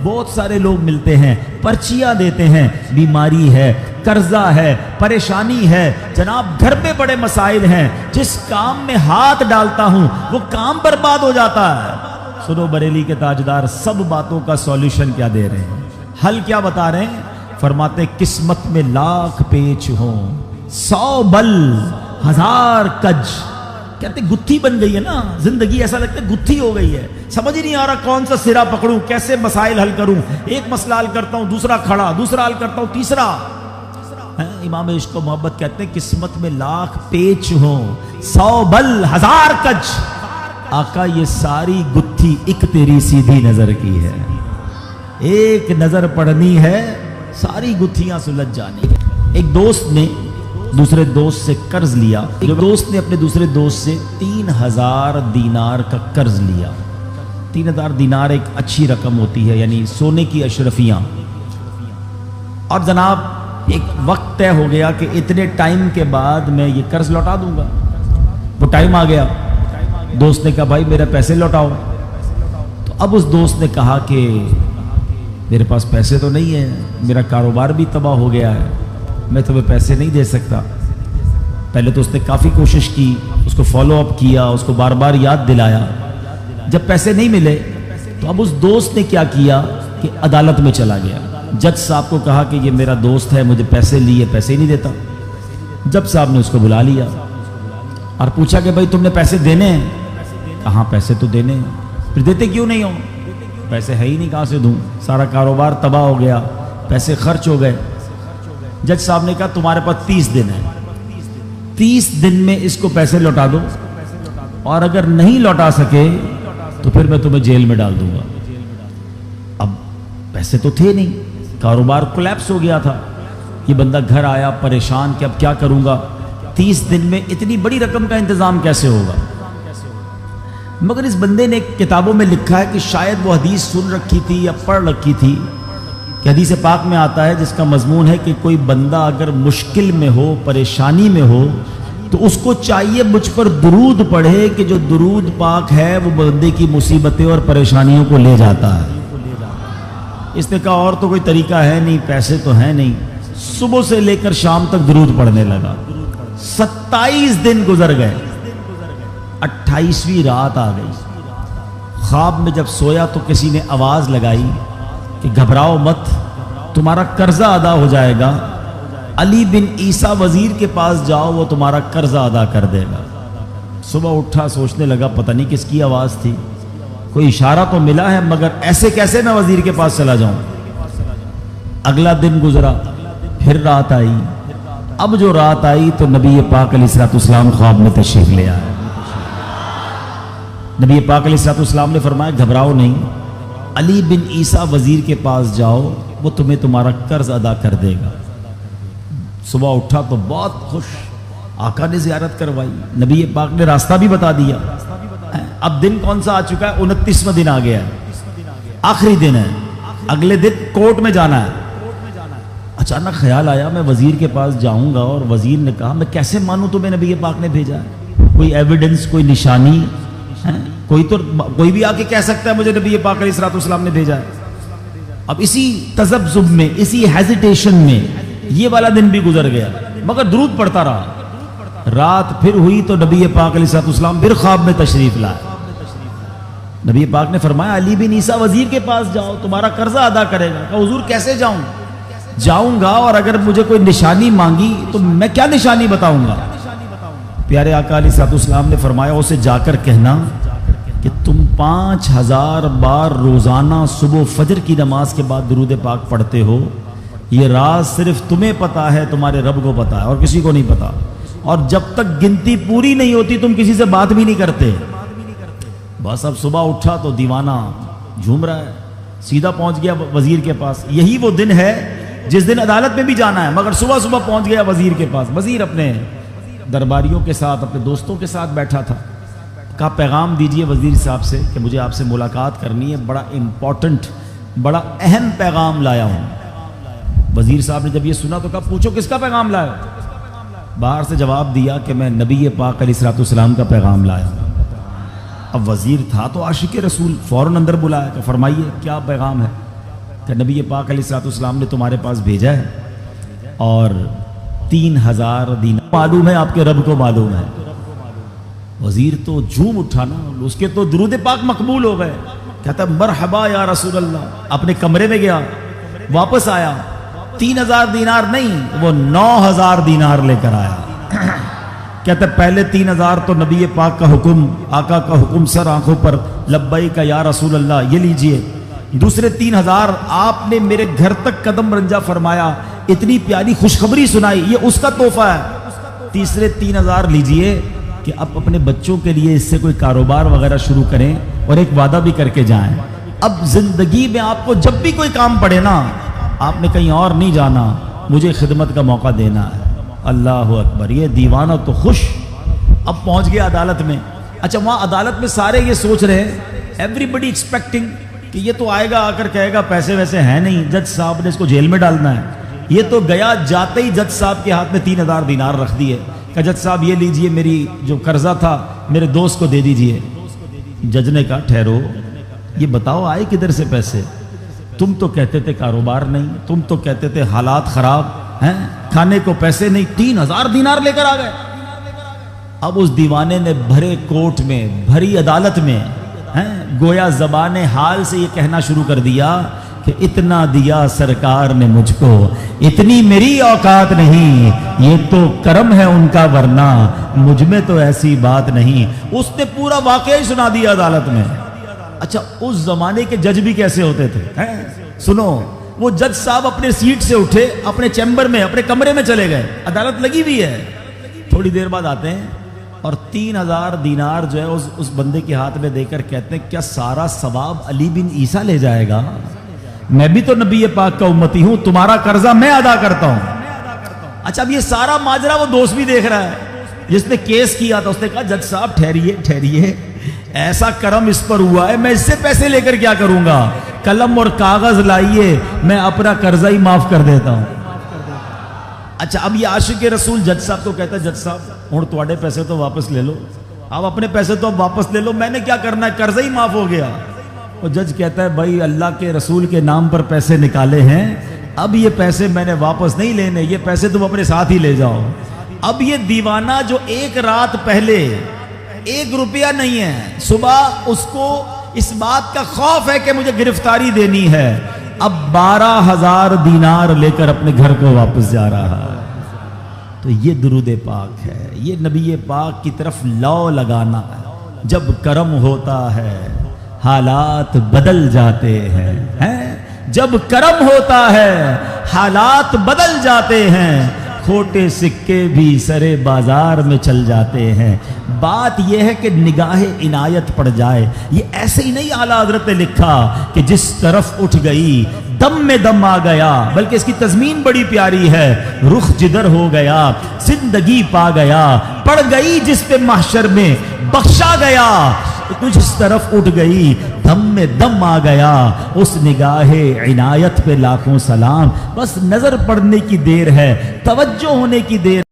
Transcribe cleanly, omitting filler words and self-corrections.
بہت سارے لوگ ملتے ہیں، پرچیاں دیتے ہیں، بیماری ہے، قرضہ ہے، پریشانی ہے، جناب گھر پہ بڑے مسائل ہیں، جس کام میں ہاتھ ڈالتا ہوں وہ کام برباد ہو جاتا ہے۔ سنو بریلی کے تاجدار سب باتوں کا سولوشن کیا دے رہے ہیں، حل کیا بتا رہے ہیں؟ فرماتے قسمت میں لاکھ پیچ ہوں، 100 بل 1000 کج۔ کہتے گتھی بن گئی ہے نا زندگی، ایسا لگتا ہے گتھی ہو گئی ہے، سمجھ ہی نہیں آ رہا کون سا سرا پکڑوں، کیسے مسائل حل کروں، ایک مسئلہ حل کرتا ہوں دوسرا کھڑا، دوسرا حل کرتا ہوں تیسرا۔ امام عشق و محبت کہتے ہیں قسمت میں لاکھ پیچ ہوں، 100 بل 1000 کج، آقا یہ ساری گتھی ایک تیری سیدھی نظر کی ہے، ایک نظر پڑنی ہے ساری گتھیاں سلجھ جانی ہے۔ ایک دوست نے دوسرے دوست سے قرض لیا، جو دوست نے اپنے دوسرے دوست سے 3000 دینار کا قرض لیا۔ 3000 دینار ایک اچھی رقم ہوتی ہے، یعنی سونے کی اشرفیاں۔ اور جناب ایک وقت طے ہو گیا کہ اتنے ٹائم کے بعد میں یہ قرض لوٹا دوں گا۔ وہ ٹائم آ گیا، دوست نے کہا بھائی میرے پیسے لوٹاؤ۔ تو اب اس دوست نے کہا کہ میرے پاس پیسے تو نہیں ہیں، میرا کاروبار بھی تباہ ہو گیا ہے، میں تمہیں پیسے نہیں دے سکتا۔ پہلے تو اس نے کافی کوشش کی، اس کو فالو اپ کیا، اس کو بار بار یاد دلایا۔ جب پیسے نہیں ملے تو اب اس دوست نے کیا کیا کہ عدالت میں چلا گیا، جج صاحب کو کہا کہ یہ میرا دوست ہے، مجھے پیسے لیے، پیسے ہی نہیں دیتا۔ جج صاحب نے اس کو بلا لیا اور پوچھا کہ بھائی تم نے پیسے دینے ہیں؟ کہاں پیسے تو دینے ہیں۔ پھر دیتے کیوں نہیں ہو؟ پیسے ہے ہی نہیں، کہاں سے دوں، سارا کاروبار تباہ ہو گیا، پیسے خرچ ہو گئے۔ جج صاحب نے کہا تمہارے پاس 30 دن ہے، 30 دن میں اس کو پیسے لوٹا دو، اور اگر نہیں لوٹا سکے تو پھر میں تمہیں جیل میں ڈال دوں گا۔ اب پیسے تو تھے نہیں، کاروبار کولیپس ہو گیا تھا۔ یہ بندہ گھر آیا پریشان کہ اب کیا کروں گا، 30 دن میں اتنی بڑی رقم کا انتظام کیسے ہوگا؟ مگر اس بندے نے کتابوں میں لکھا ہے کہ شاید وہ حدیث سن رکھی تھی یا پڑھ رکھی تھی کہ حدیث پاک میں آتا ہے جس کا مضمون ہے کہ کوئی بندہ اگر مشکل میں ہو، پریشانی میں ہو، تو اس کو چاہیے مجھ پر درود پڑھے کہ جو درود پاک ہے وہ بندے کی مصیبتیں اور پریشانیوں کو لے جاتا ہے۔ اس نے کہا اور تو کوئی طریقہ ہے نہیں، پیسے تو ہیں نہیں۔ صبح سے لے کر شام تک درود پڑھنے لگا۔ 27 دن گزر گئے، 28ویں رات آ گئی۔ خواب میں جب سویا تو کسی نے آواز لگائی کہ گھبراؤ مت، تمہارا قرضہ ادا ہو جائے گا، علی بن عیسیٰ وزیر کے پاس جاؤ، وہ تمہارا قرضہ ادا کر دے گا۔ صبح اٹھا، سوچنے لگا پتہ نہیں کس کی آواز تھی، کوئی اشارہ تو ملا ہے، مگر ایسے کیسے میں وزیر کے پاس چلا جاؤں۔ اگلا دن گزرا، پھر رات آئی۔ اب جو رات آئی تو نبی پاک علیہ الصلوۃ والسلام خواب میں تشریف لے آئے۔ نبی پاک علیہ الصلوۃ والسلام نے فرمایا گھبراؤ نہیں، علی بن عیسیٰ وزیر کے پاس جاؤ، وہ تمہیں تمہارا قرض ادا کر دے گا۔ صبح اٹھا تو بہت خوش، آقا نے زیارت کروائی، نبی پاک نے راستہ بھی بتا دیا۔ اب دن کون سا آ چکا ہے؟ 29واں دن آ گیا ہے، آخری دن ہے، اگلے دن کورٹ میں جانا ہے۔ اچانک خیال آیا میں وزیر کے پاس جاؤں گا، اور وزیر نے کہا میں کیسے مانوں تمہیں نبی پاک نے بھیجا ہے، کوئی ایویڈنس، کوئی نشانی، کوئی بھی آ کے کہہ سکتا ہے مجھے نبی پاک علیہ الصلوۃ والسلام نے بھیجا ہے۔ اب اسی تذبذب میں، اسی ہیزیٹیشن میں یہ والا دن بھی گزر گیا، مگر درود پڑھتا رہا۔ رات پھر ہوئی تو نبی پاک علیہ الصلوۃ والسلام پھر خواب میں تشریف لائے۔ نبی پاک نے فرمایا علی بن عیسیٰ وزیر کے پاس جاؤ، تمہارا قرضہ ادا کرے گا۔ کہا حضور کیسے جاؤں؟ جاؤں گا اور اگر مجھے کوئی نشانی مانگی تو میں کیا نشانی بتاؤں گا؟ پیارے آقا علیہ الصلوۃ والسلام نے فرمایا اسے جا کر کہنا کہ تم 5000 بار روزانہ صبح فجر کی نماز کے بعد درود پاک پڑھتے ہو، یہ راز صرف تمہیں پتا ہے، تمہارے رب کو پتا ہے، اور کسی کو نہیں پتا، اور جب تک گنتی پوری نہیں ہوتی تم کسی سے بات بھی نہیں کرتے۔ بس اب صبح اٹھا تو دیوانہ جھوم رہا ہے، سیدھا پہنچ گیا وزیر کے پاس۔ یہی وہ دن ہے جس دن عدالت میں بھی جانا ہے، مگر صبح صبح پہنچ گیا وزیر کے پاس۔ وزیر اپنے درباریوں کے ساتھ، اپنے دوستوں کے ساتھ بیٹھا تھا۔ کہا پیغام دیجئے وزیر صاحب سے کہ مجھے آپ سے ملاقات کرنی ہے، بڑا امپورٹنٹ، بڑا اہم پیغام لایا ہوں۔ وزیر صاحب نے جب یہ سنا تو کہا پوچھو کس کا پیغام لایا؟ باہر سے جواب دیا کہ میں نبی پاک علیہ الصلوۃ والسلام کا پیغام لایا ہوں۔ اب وزیر تھا تو عاشق رسول، فوراً اندر بلایا کہ فرمائیے کیا پیغام ہے؟ کہ نبی پاک علیہ السلام نے تمہارے پاس بھیجا ہے اور 3000 دینار معلوم ہے، آپ کے رب کو معلوم ہے۔ وزیر تو جھوم اٹھا نا، اس کے تو درود پاک مقبول ہو گئے، کہتا ہے مرحبا یا رسول اللہ، اپنے کمرے میں گیا، واپس آیا، 3000 دینار نہیں، وہ 9000 دینار لے کر آیا۔ کہتا ہے پہلے 3000 تو نبی پاک کا حکم، آقا کا حکم سر آنکھوں پر، لبیک یا رسول اللہ، یہ لیجئے۔ دوسرے 3000 آپ نے میرے گھر تک قدم رنجا فرمایا، اتنی پیاری خوشخبری سنائی، یہ اس کا تحفہ ہے۔ تیسرے 3000 لیجئے کہ اب اپنے بچوں کے لیے اس سے کوئی کاروبار وغیرہ شروع کریں اور ایک وعدہ بھی کر کے جائیں۔ اب زندگی میں آپ کو جب بھی کوئی کام پڑے نا، آپ نے کہیں اور نہیں جانا، مجھے خدمت کا موقع دینا ہے۔ اللہ اکبر، یہ دیوانہ تو خوش، اب پہنچ گیا عدالت میں۔ اچھا وہاں عدالت میں سارے یہ سوچ رہے ہیں، ایوری بڈی ایکسپیکٹنگ کہ یہ تو آئے گا، آ کر کہے گا پیسے ویسے ہیں نہیں، جج صاحب نے اس کو جیل میں ڈالنا ہے۔ یہ تو گیا، جاتے ہی جج صاحب کے ہاتھ میں 3000 دینار رکھ دیے کہ جج صاحب یہ لیجئے، میری جو قرضہ تھا میرے دوست کو دے دیجئے۔ جج نے کہا ٹھہرو، یہ بتاؤ آئے کدھر سے پیسے؟ تم تو کہتے تھے کاروبار نہیں، تم تو کہتے تھے حالات خراب ہیں، کھانے کو پیسے نہیں، 3000 دینار لے کر آ گئے۔ اب اس دیوانے نے بھرے کوٹ میں، بھری عدالت میں گویا زبان حال سے یہ کہنا شروع کر دیا کہ اتنا دیا سرکار نے مجھ کو، اتنی میری اوقات نہیں، یہ تو کرم ہے ان کا، ورنہ مجھ میں تو ایسی بات نہیں۔ اس نے پورا واقعہ ہی سنا دیا عدالت میں۔ اچھا اس زمانے کے جج بھی کیسے ہوتے تھے؟ سنو، وہ جج صاحب اپنے سیٹ سے اٹھے، اپنے چیمبر میں، اپنے کمرے میں چلے گئے، عدالت لگی ہوئی ہے، تھوڑی دیر بعد آتے ہیں اور 3000 دینار جو ہے اس بندے کے ہاتھ میں دے کر کہتے ہیں کیا سارا ثواب علی بن عیسیٰ لے جائے گا؟ میں بھی تو نبی پاک کا امتی ہوں، تمہارا قرضہ میں ادا کرتا ہوں۔ اچھا اب یہ سارا ماجرا وہ دوست بھی دیکھ رہا ہے جس نے کیس کیا تھا، اس نے کہا جج صاحب ٹھہریے، ایسا کرم اس پر ہوا ہے، میں اس سے پیسے لے کر کیا کروں گا؟ قلم اور کاغذ لائیے، میں اپنا قرضہ ہی معاف کر دیتا ہوں۔ اچھا اب یہ عاشق رسول جج صاحب کو کہتا ہے جج صاحب ہوں تواڈے پیسے تو واپس لے لو، آپ اپنے پیسے تو اب واپس لے لو، میں نے کیا کرنا ہے، قرضہ ہی معاف ہو گیا۔ اور جج کہتا ہے بھائی اللہ کے رسول کے نام پر پیسے نکالے ہیں، اب یہ پیسے میں نے واپس نہیں لینے، یہ پیسے تم اپنے ساتھ ہی لے جاؤ۔ اب یہ دیوانہ جو ایک رات پہلے 1 روپیہ نہیں ہے، صبح اس کو اس بات کا خوف ہے کہ مجھے گرفتاری دینی ہے، اب 12000 دینار لے کر اپنے گھر کو واپس جا رہا ہے۔ تو یہ درود پاک ہے، یہ نبی پاک کی طرف لو لگانا ہے۔ جب کرم ہوتا ہے حالات بدل جاتے ہیں، جب کرم ہوتا ہے حالات بدل جاتے ہیں، کھوٹے سکے بھی سرے بازار میں چل جاتے ہیں۔ بات یہ ہے کہ نگاہ عنایت پڑ جائے، یہ ایسے ہی نہیں اعلیٰ حضرت نے لکھا کہ جس طرف اٹھ گئی دم میں دم آ گیا، بلکہ اس کی تضمین بڑی پیاری ہے، رخ جدھر ہو گیا زندگی پا گیا، پڑ گئی جس پہ محشر میں بخشا گیا، تو جس طرف اٹھ گئی دم میں دم آ گیا، اس نگاہ عنایت پہ لاکھوں سلام، بس نظر پڑنے کی دیر ہے، توجہ ہونے کی دیر